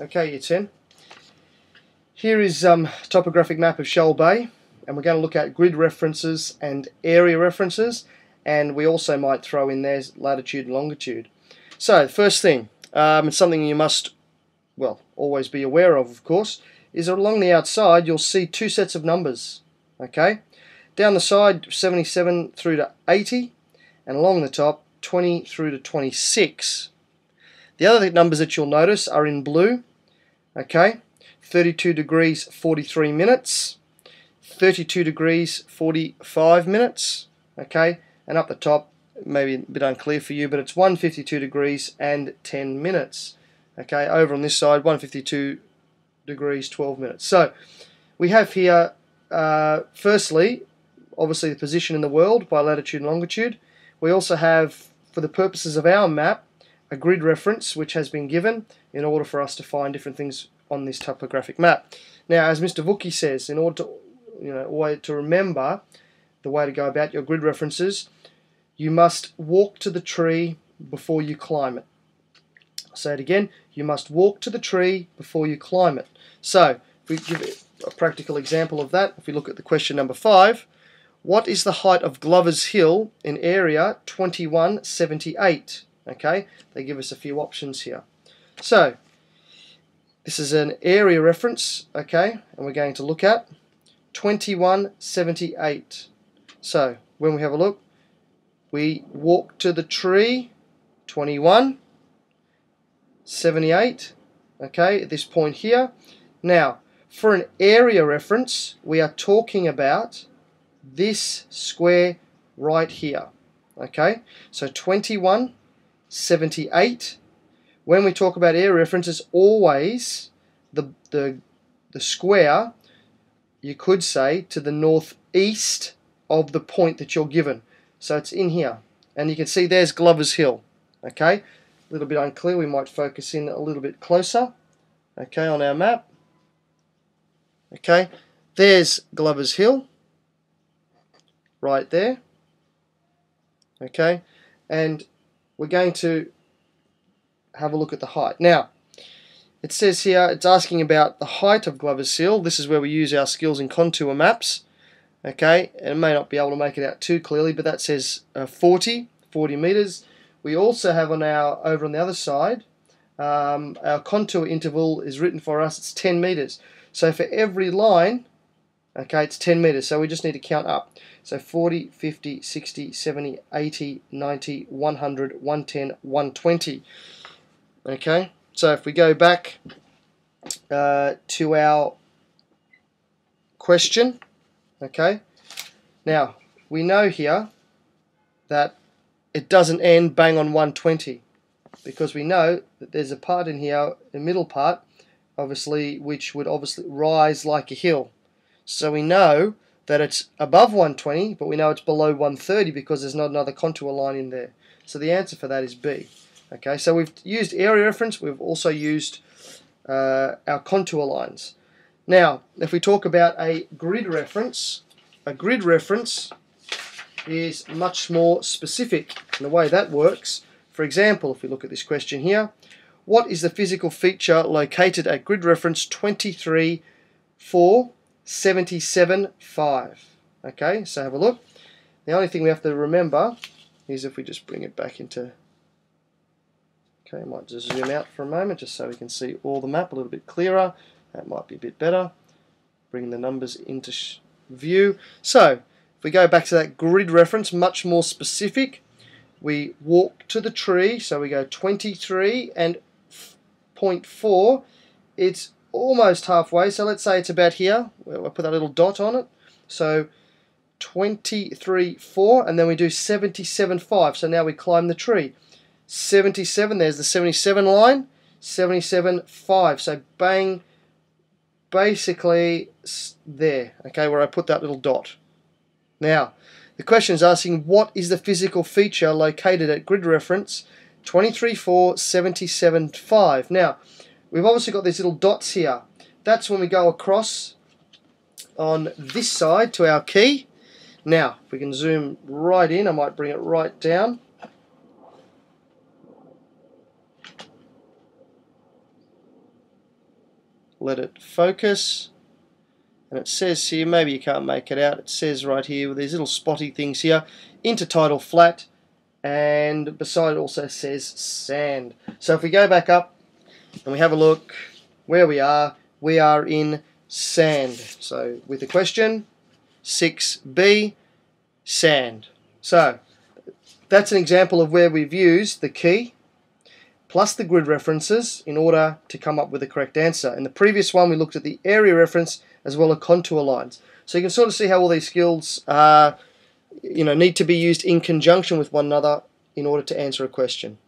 Okay, Year 10. Here is topographic map of Shoal Bay, and we're going to look at grid references and area references, and we also might throw in there latitude and longitude. So, the first thing, it's something you must, well, always be aware of course, is along the outside you'll see two sets of numbers. Okay, down the side 77 through to 80, and along the top 20 through to 26. The other numbers that you'll notice are in blue. Okay, 32 degrees 43 minutes, 32 degrees 45 minutes. Okay, and up the top, maybe a bit unclear for you, but it's 152 degrees and 10 minutes. Okay, over on this side 152 degrees 12 minutes. So we have here firstly obviously the position in the world by latitude and longitude. We also have, for the purposes of our map, a grid reference which has been given in order for us to find different things on this topographic map. Now, as Mr. Vuki says, in order to remember the way to go about your grid references, you must walk to the tree before you climb it. I'll say it again, you must walk to the tree before you climb it. So, if we give a practical example of that, if we look at the question number 5, what is the height of Glover's Hill in area 2178? Okay, they give us a few options here. So, this is an area reference, okay, and we're going to look at 2178. So, when we have a look, we walk to the tree, 2178, okay, at this point here. Now, for an area reference, we are talking about this square right here, okay, so 2178. When we talk about area references, always the square, you could say, to the northeast of the point that you're given. So it's in here, and you can see there's Glover's Hill. Okay, a little bit unclear, we might focus in a little bit closer, okay, on our map. Okay, there's Glover's Hill right there. Okay, and we're going to have a look at the height. Now, it says here, it's asking about the height of Glover's Hill. This is where we use our skills in contour maps. Okay, and it may not be able to make it out too clearly, but that says 40 meters. We also have on our, over on the other side, our contour interval is written for us, it's 10 meters. So for every line, okay, it's 10 meters, so we just need to count up. So 40, 50, 60, 70, 80, 90, 100, 110, 120. Okay, so if we go back to our question, okay, now we know here that it doesn't end bang on 120, because we know that there's a part in here, the middle part, obviously, which would obviously rise like a hill. So we know that it's above 120, but we know it's below 130 because there's not another contour line in there. So the answer for that is B. Okay, so we've used area reference, we've also used our contour lines. Now, if we talk about a grid reference is much more specific. And the way that works, for example, if we look at this question here, what is the physical feature located at grid reference 23.4.77.5? Okay, so have a look. The only thing we have to remember is if we just bring it back into... Okay, I might just zoom out for a moment just so we can see all the map a little bit clearer. That might be a bit better. Bring the numbers into view. So, if we go back to that grid reference, much more specific, we walk to the tree, so we go 23 and 0.4. It's almost halfway, so let's say it's about here. We'll put that little dot on it. So 23.4, and then we do 77.5. So now we climb the tree. 77, there's the 77 line, 77.5. So bang, basically there, okay, where I put that little dot. Now, the question is asking what is the physical feature located at grid reference 23.4.77.5. Now, we've obviously got these little dots here. That's when we go across on this side to our key. Now, if we can zoom right in, I might bring it right down. let it focus. And it says here, maybe you can't make it out, it says right here with these little spotty things here, intertidal flat, and beside it also says sand. So if we go back up and we have a look where we are in sand. So with the question, 6B, sand. So that's an example of where we've used the key plus the grid references in order to come up with the correct answer. In the previous one we looked at the area reference as well as contour lines. So you can sort of see how all these skills need to be used in conjunction with one another in order to answer a question.